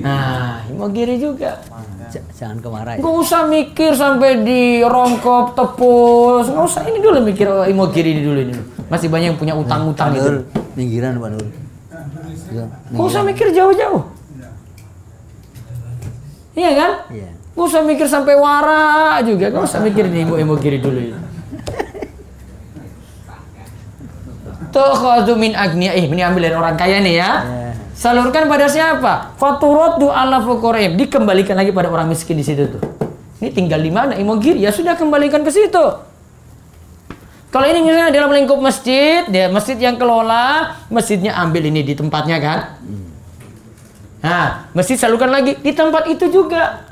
Nah, Imogiri juga. Jangan kemarahan. Gak usah mikir sampai di Rongkop, Tepus. Gak usah, ini dulu mikir Imogiri ini dulu ini. Masih banyak yang punya utang-utang itu. Pinggiran Pak Nur. Gak usah mikir jauh-jauh. Iya kan? Iya. Gak usah mikir sampai Wara juga. Gak usah mikir di Imogiri dulu ini. tu'khadhu min agniyaihim. Ini ambil dari orang kaya nih ya. Salurkan pada siapa? Faturaddu ala fuqaraihim. Dikembalikan lagi pada orang miskin di situ tuh. Ini tinggal di mana Imogiri? Ya sudah, kembalikan ke situ. Kalau ini misalnya dalam lingkup masjid, dia masjid yang kelola, masjidnya ambil ini di tempatnya kan. Nah, masjid salurkan lagi di tempat itu juga.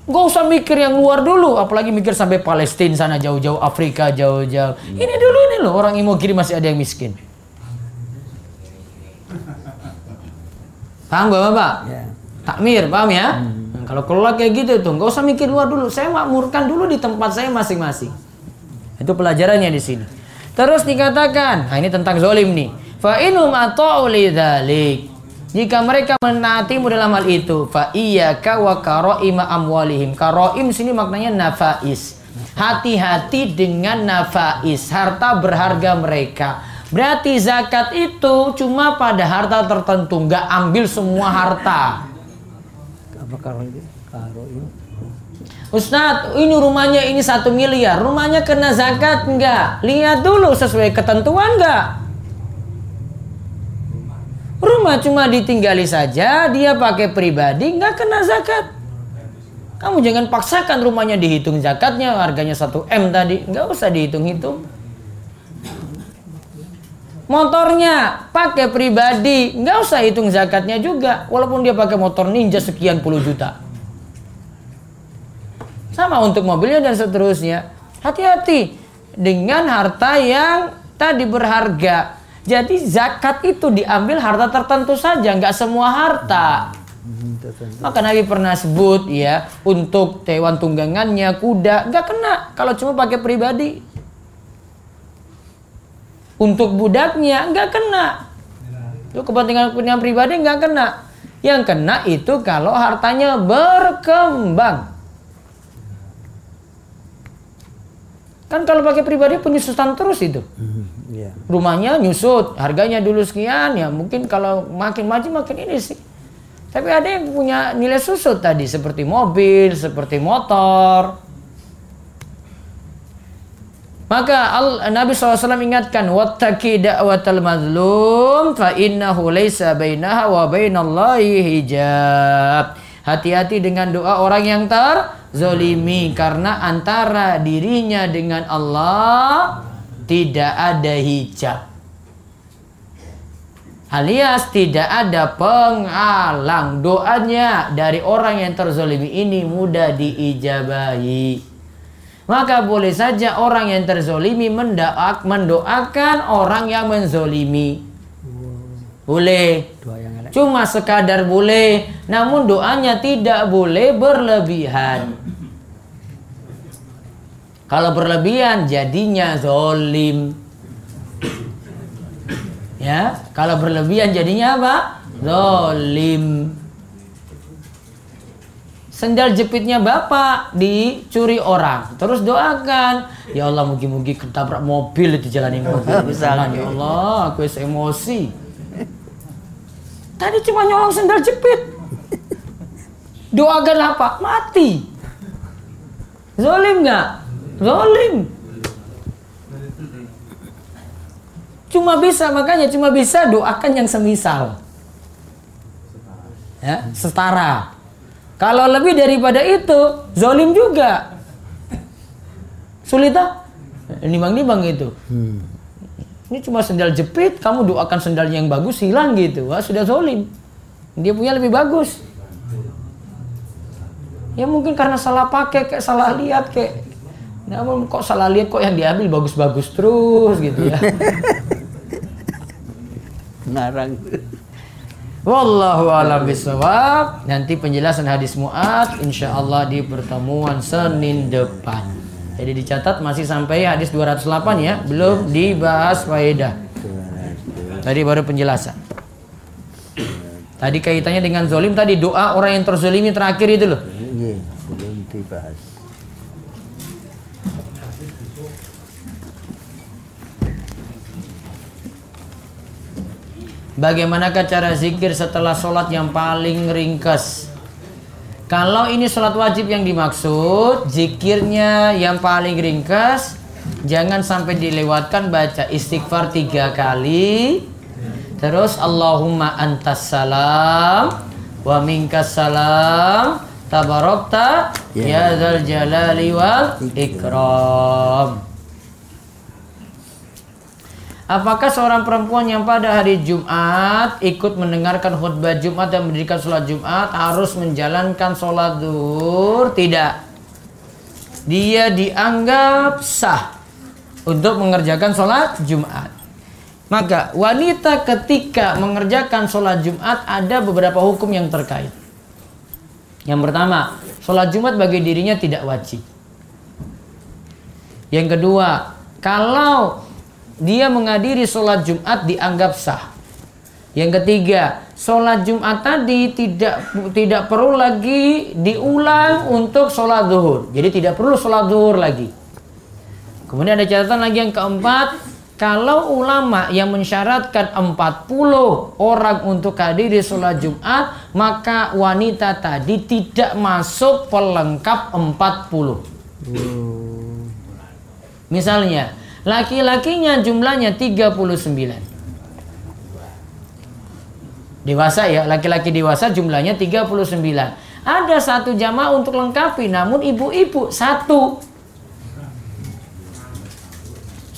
Gak usah mikir yang luar dulu, apalagi mikir sampai Palestina sana jauh-jauh, Afrika jauh-jauh. Ini dulu ini loh, orang Imogiri masih ada yang miskin. Paham Bapak? Ya. Takmir, paham ya? Kalau kelola kayak gitu tuh, nggak usah mikir luar dulu. Saya makmurkan dulu di tempat saya masing-masing. Itu pelajarannya di sini. Terus dikatakan, nah ini tentang zolim nih. Fa inhum ata'u lidzalik. Jika mereka menaatimu dalam hal itu, fa iyyaka wa karaima amwalihim. Karaim sini maknanya nafais. Hati-hati dengan nafais, harta berharga mereka. Berarti zakat itu cuma pada harta tertentu, nggak ambil semua harta. Apa karaim? Ustadz, ini rumahnya ini 1 miliar, rumahnya kena zakat nggak? Lihat dulu sesuai ketentuan nggak? Rumah cuma ditinggali saja, dia pakai pribadi, nggak kena zakat. Kamu jangan paksakan rumahnya dihitung zakatnya, harganya 1 M tadi, nggak usah dihitung-hitung. Motornya pakai pribadi, nggak usah hitung zakatnya juga, walaupun dia pakai motor Ninja sekian puluh juta. Sama untuk mobilnya dan seterusnya. Hati-hati dengan harta yang tadi berharga. Jadi zakat itu diambil harta tertentu saja, nggak semua harta. Maka Nabi pernah sebut ya, untuk hewan tunggangannya, kuda, nggak kena kalau cuma pakai pribadi. Untuk budaknya nggak kena. Itu kepentingan pribadi nggak kena. Yang kena itu kalau hartanya berkembang. Kan kalau pakai pribadi penyusutan terus itu. Rumahnya nyusut, harganya dulu sekian, ya mungkin kalau makin maju makin ini sih. Tapi ada yang punya nilai susut tadi, seperti mobil, seperti motor. Maka Nabi SAW ingatkan, wattaqi da'watal mazlum fa innahu laisa bainaha wa bainallahi hijab. Hati-hati dengan doa orang yang terzolimi, karena antara dirinya dengan Allah tidak ada hijab. Alias tidak ada penghalang, doanya dari orang yang terzolimi ini mudah diijabahi. Maka boleh saja orang yang terzolimi mendoakan orang yang menzolimi. Boleh. Cuma sekadar boleh. Namun doanya tidak boleh berlebihan. Kalau berlebihan jadinya zolim. Ya, kalau berlebihan jadinya apa? Zolim. Sendal jepitnya bapak dicuri orang, terus doakan, ya Allah mugi-mugi ketabrak mobil itu jalanin mobil. Misalnya, ya Allah, aku emosi. Tadi cuma nyolong sendal jepit. Doakanlah Pak, mati. Zolim nggak? Zolim. Makanya cuma bisa doakan yang semisal. Ya, setara. Kalau lebih daripada itu, zolim juga. Sulit ah? Nimbang-nimbang itu. Ini cuma sendal jepit, kamu doakan sendalnya yang bagus, hilang gitu. Wah, sudah zolim. Dia punya lebih bagus. Ya mungkin karena salah pakai, kayak salah lihat, kayak. Namun kok salah lihat, kok yang diambil bagus-bagus terus gitu ya. Narang. Wallahu a'lam bishawab. Nanti penjelasan hadis Mu'adz insyaallah di pertemuan Senin depan. Jadi dicatat masih sampai hadis 208 ya, belum dibahas faedah. Tadi baru penjelasan. Tadi kaitannya dengan zolim, tadi doa orang yang terzolimi terakhir itu loh. Iya, belum dibahas. Bagaimanakah cara zikir setelah sholat yang paling ringkas? Kalau ini sholat wajib yang dimaksud, zikirnya yang paling ringkas Jangan sampai dilewatkan baca istighfar 3 kali. Terus Allahumma antas salam wa minkas salam tabarakta ya dzal jalali wal ikram. Apakah seorang perempuan yang pada hari Jumat ikut mendengarkan khutbah Jumat dan mendirikan sholat Jumat harus menjalankan sholat zuhur? Tidak. Dia dianggap sah untuk mengerjakan sholat Jumat. Maka wanita ketika mengerjakan sholat Jumat ada beberapa hukum yang terkait. Yang pertama, sholat Jumat bagi dirinya tidak wajib. Yang kedua, kalau dia menghadiri sholat Jumat dianggap sah. Yang ketiga, sholat Jumat tadi tidak perlu lagi diulang untuk sholat zuhur. Jadi tidak perlu sholat zuhur lagi. Kemudian ada catatan lagi yang keempat, kalau ulama yang mensyaratkan 40 orang untuk hadiri sholat Jumat, maka wanita tadi tidak masuk pelengkap 40. Misalnya laki-lakinya jumlahnya 39. Dewasa ya, laki-laki dewasa jumlahnya 39. Ada satu jamaah untuk lengkapi, namun ibu-ibu satu.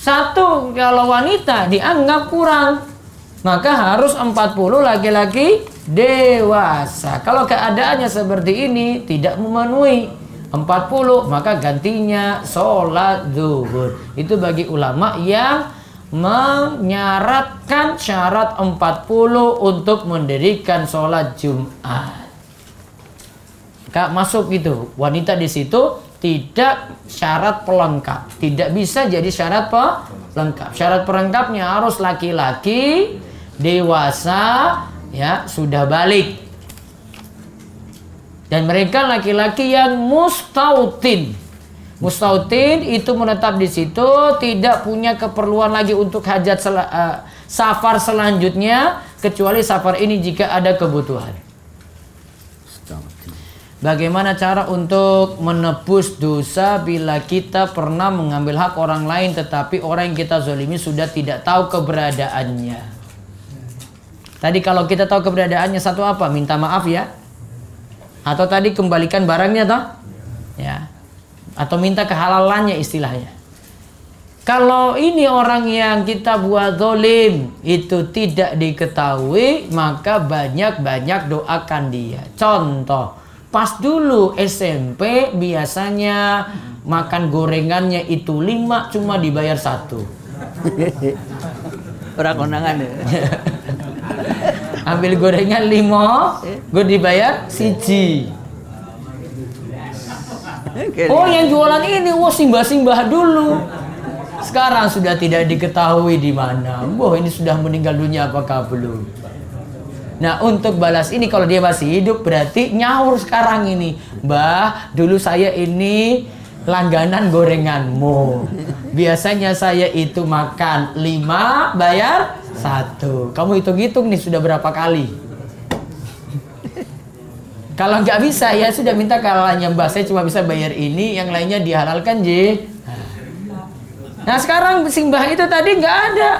Kalau wanita dianggap kurang, maka harus 40 laki-laki dewasa. Kalau keadaannya seperti ini tidak memenuhi 40, maka gantinya sholat zuhur. Itu bagi ulama yang menyaratkan syarat 40 untuk mendirikan sholat Jumat. Maka masuk itu wanita di situ tidak syarat pelengkap, tidak bisa jadi syarat pelengkap. Syarat pelengkapnya harus laki-laki dewasa ya, sudah balik. Dan mereka laki-laki yang mustautin. Mustautin itu menetap di situ, tidak punya keperluan lagi untuk hajat safar selanjutnya, kecuali safar ini jika ada kebutuhan. Bagaimana cara untuk menebus dosa bila kita pernah mengambil hak orang lain tetapi orang yang kita zalimi sudah tidak tahu keberadaannya? Tadi kalau kita tahu keberadaannya, satu apa? Minta maaf ya. Atau tadi kembalikan barangnya toh? Ya. Atau minta kehalalannya istilahnya. Kalau ini orang yang kita buat zalim itu tidak diketahui, maka banyak-banyak doakan dia. Contoh, pas dulu SMP biasanya makan gorengannya itu 5 cuma dibayar 1. Orang kondangan ya. Ambil gorengan 5, gue dibayar 1. Oh, yang jualan ini, wah simbah-simbah dulu. Sekarang sudah tidak diketahui di mana. Wah, ini sudah meninggal dunia apakah belum? Nah, untuk balas ini kalau dia masih hidup berarti nyaur sekarang ini. Mbah, dulu saya ini langganan gorenganmu. Biasanya saya itu makan 5, bayar 1. Kamu hitung-hitung nih sudah berapa kali. Kalau nggak bisa ya sudah minta kehalalannya, Mbak, saya cuma bisa bayar ini, yang lainnya dihalalkan J. Nah sekarang simbah itu tadi nggak ada.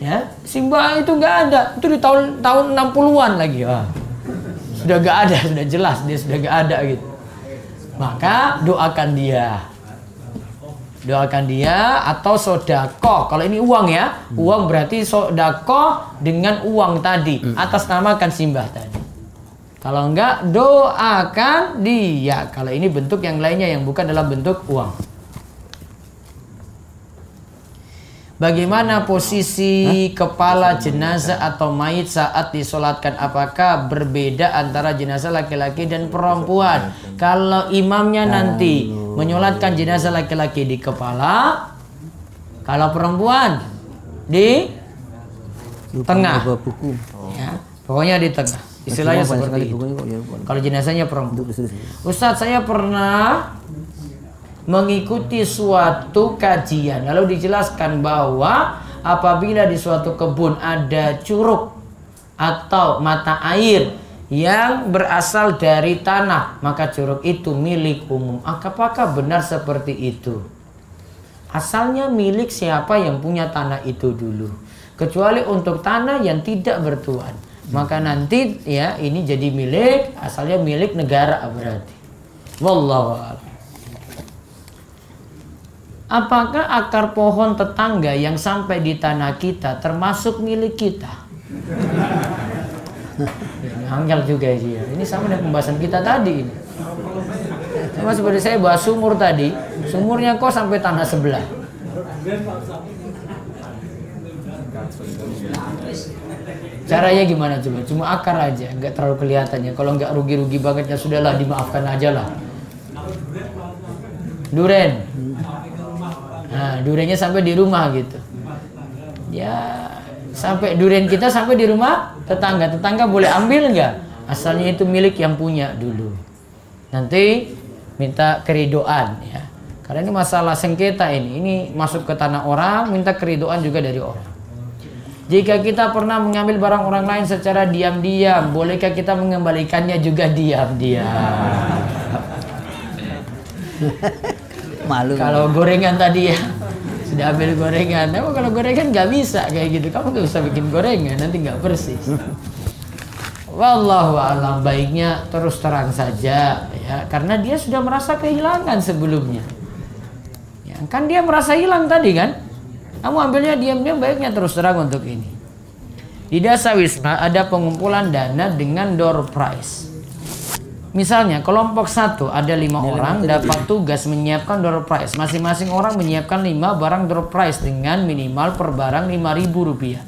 Ya, simbah itu nggak ada. Itu di tahun 60-an lagi. Sudah nggak ada, sudah jelas dia sudah nggak ada gitu. Maka doakan dia. Doakan dia atau sodakoh. Kalau ini uang ya, uang berarti sodakoh dengan uang tadi, atas namakan simbah tadi. Kalau enggak, doakan dia. Kalau ini bentuk yang lainnya yang bukan dalam bentuk uang. Bagaimana posisi kepala jenazah atau mayit saat disolatkan? Apakah berbeda antara jenazah laki-laki dan perempuan? Kalau imamnya nanti menyolatkan jenazah laki-laki di kepala, kalau perempuan di tengah. Ya, pokoknya di tengah. Istilahnya seperti itu. Kalau jenazahnya perempuan. Ustadz, saya pernah mengikuti suatu kajian, lalu dijelaskan bahwa apabila di suatu kebun ada curug atau mata air yang berasal dari tanah, maka curug itu milik umum. Apakah benar seperti itu? Asalnya milik siapa yang punya tanah itu dulu. Kecuali untuk tanah yang tidak bertuan. Maka nanti ya ini jadi milik, asalnya milik negara berarti. Wallahu a'lam. Apakah akar pohon tetangga yang sampai di tanah kita termasuk milik kita? Angel juga sih ya. Ini sama dengan pembahasan kita tadi ini. Sama seperti saya bahas sumur tadi. Sumurnya kok sampai tanah sebelah. Caranya gimana coba? Cuma akar aja, nggak terlalu kelihatannya. Kalau nggak rugi-rugi banget ya sudahlah, dimaafkan aja lah. Duren. Nah, durennya sampai di rumah gitu. Ya, sampai duren kita sampai di rumah tetangga. Tetangga boleh ambil nggak? Asalnya itu milik yang punya dulu. Nanti minta keridoan ya. Karena ini masalah sengketa ini masuk ke tanah orang, minta keridoan juga dari orang. Jika kita pernah mengambil barang orang lain secara diam-diam, bolehkah kita mengembalikannya juga diam-diam? Malu. Kalau gorengan tadi ya, sudah ambil gorengan. Nah, kalau gorengan nggak bisa kayak gitu. Kamu nggak usah bikin gorengan, nanti nggak persis. Wallahu a'lam, baiknya terus terang saja ya, karena dia sudah merasa kehilangan sebelumnya. Ya, kan dia merasa hilang tadi kan? Kamu ambilnya diam-diam, baiknya terus terang untuk ini. Di Dasawisma ada pengumpulan dana dengan door prize. Misalnya kelompok 1 ada 5 orang dapat tugas menyiapkan door prize. Masing-masing orang menyiapkan 5 barang door prize dengan minimal per barang Rp5.000.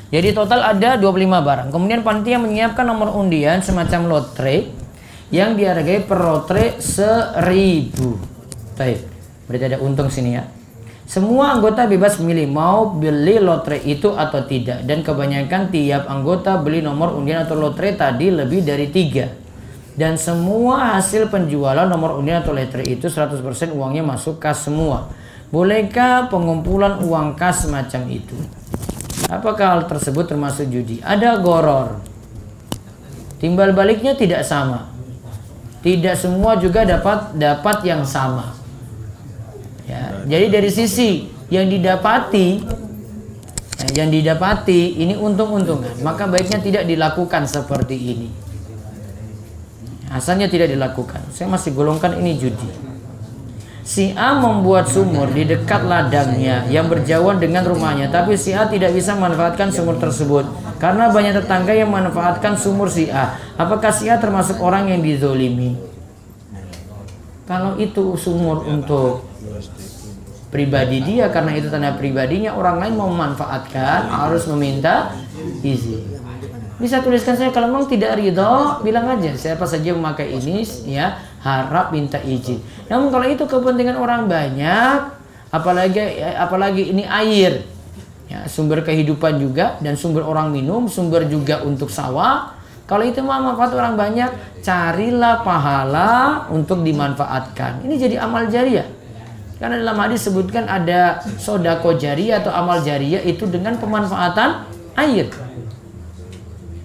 Jadi total ada 25 barang. Kemudian panitia menyiapkan nomor undian semacam lotre yang dihargai per lotre 1.000. Baik, berarti ada untung sini ya. Semua anggota bebas memilih mau beli lotre itu atau tidak. Dan kebanyakan tiap anggota beli nomor undian atau lotre tadi lebih dari 3. Dan semua hasil penjualan nomor undian atau lotre itu 100% uangnya masuk kas semua. Bolehkah pengumpulan uang kas semacam itu? Apakah hal tersebut termasuk judi? Ada goror. Timbal baliknya tidak sama. Tidak semua juga dapat yang sama. Ya, jadi dari sisi yang didapati ini untung-untungan, maka baiknya tidak dilakukan seperti ini. Asalnya tidak dilakukan. Saya masih golongkan ini judi. Si A membuat sumur di dekat ladangnya yang berjauhan dengan rumahnya, tapi si A tidak bisa memanfaatkan sumur tersebut karena banyak tetangga yang memanfaatkan sumur si A. Apakah si A termasuk orang yang dizolimi? Kalau itu sumur untuk pribadi dia, karena itu tanah pribadinya, orang lain mau memanfaatkan harus meminta izin. Bisa tuliskan saya, kalau memang tidak ridho bilang aja siapa saja memakai ini ya harap minta izin. Namun kalau itu kepentingan orang banyak, apalagi ini air ya, sumber kehidupan juga dan sumber orang minum, sumber juga untuk sawah. Kalau itu mah manfaat orang banyak, carilah pahala untuk dimanfaatkan. Ini jadi amal jariah. Karena dalam hadis sebutkan ada sodako jariah atau amal jariah itu dengan pemanfaatan air.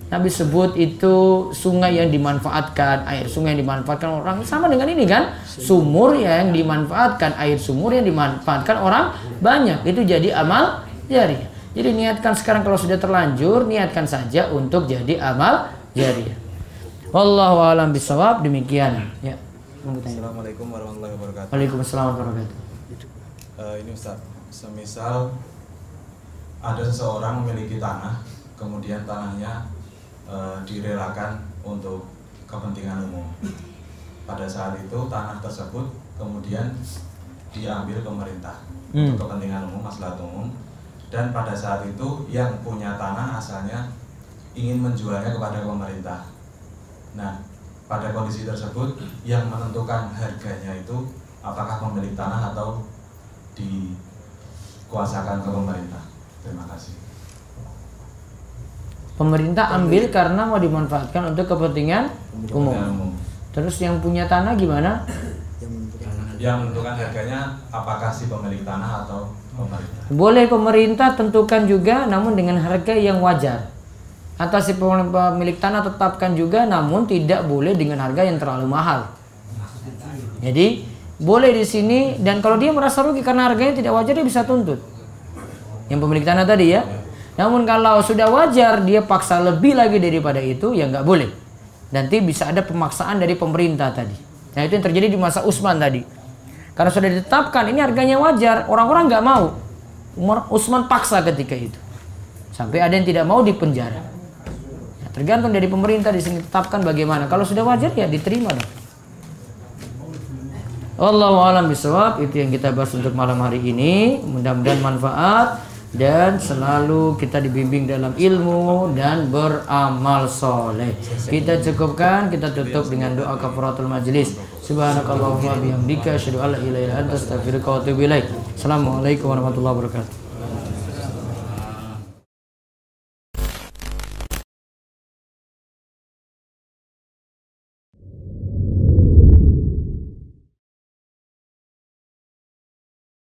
Nabi sebut itu sungai yang dimanfaatkan, air sungai yang dimanfaatkan orang, sama dengan ini kan, sumur yang dimanfaatkan, air sumur yang dimanfaatkan orang banyak, itu jadi amal jariah. Jadi niatkan sekarang, kalau sudah terlanjur niatkan saja untuk jadi amal jariah. Wallahu a'lam bishawab. Demikian ya. Assalamualaikum warahmatullahi wabarakatuh. Waalaikumsalam warahmatullahi wabarakatuh. Ini Ustaz, semisal ada seseorang memiliki tanah, kemudian tanahnya direlakan untuk kepentingan umum. Pada saat itu tanah tersebut kemudian diambil pemerintah untuk kepentingan umum, maslahat umum, dan pada saat itu yang punya tanah asalnya ingin menjualnya kepada pemerintah. Nah, pada kondisi tersebut yang menentukan harganya itu apakah pemilik tanah atau dikuasakan ke pemerintah. Terima kasih. Pemerintah ambil karena mau dimanfaatkan untuk kepentingan umum. Terus yang punya tanah gimana? Yang menentukan harganya apakah si pemilik tanah atau pemerintah. Boleh pemerintah tentukan juga, namun dengan harga yang wajar. Atau si pemilik tanah tetapkan juga, namun tidak boleh dengan harga yang terlalu mahal. Jadi boleh di sini, dan kalau dia merasa rugi karena harganya tidak wajar, dia bisa tuntut yang pemilik tanah tadi ya. Namun kalau sudah wajar dia paksa lebih lagi daripada itu, ya nggak boleh. Nanti bisa ada pemaksaan dari pemerintah tadi. Nah itu yang terjadi di masa Utsman tadi. Karena sudah ditetapkan ini harganya wajar, orang-orang nggak mau. Utsman paksa ketika itu, sampai ada yang tidak mau dipenjara. Ya, tergantung dari pemerintah di sini tetapkan bagaimana. Kalau sudah wajar ya diterima dong. Wallahu a'lam bishawab. Itu yang kita bahas untuk malam hari ini. Mudah-mudahan manfaat dan selalu kita dibimbing dalam ilmu dan beramal soleh. Kita cukupkan, kita tutup dengan doa kafaratul majlis. Subhanakallahumma bihamdika asyhadu an la ilaha illa anta astaghfiruka wa atubu ilaik. Assalamualaikum warahmatullahi wabarakatuh.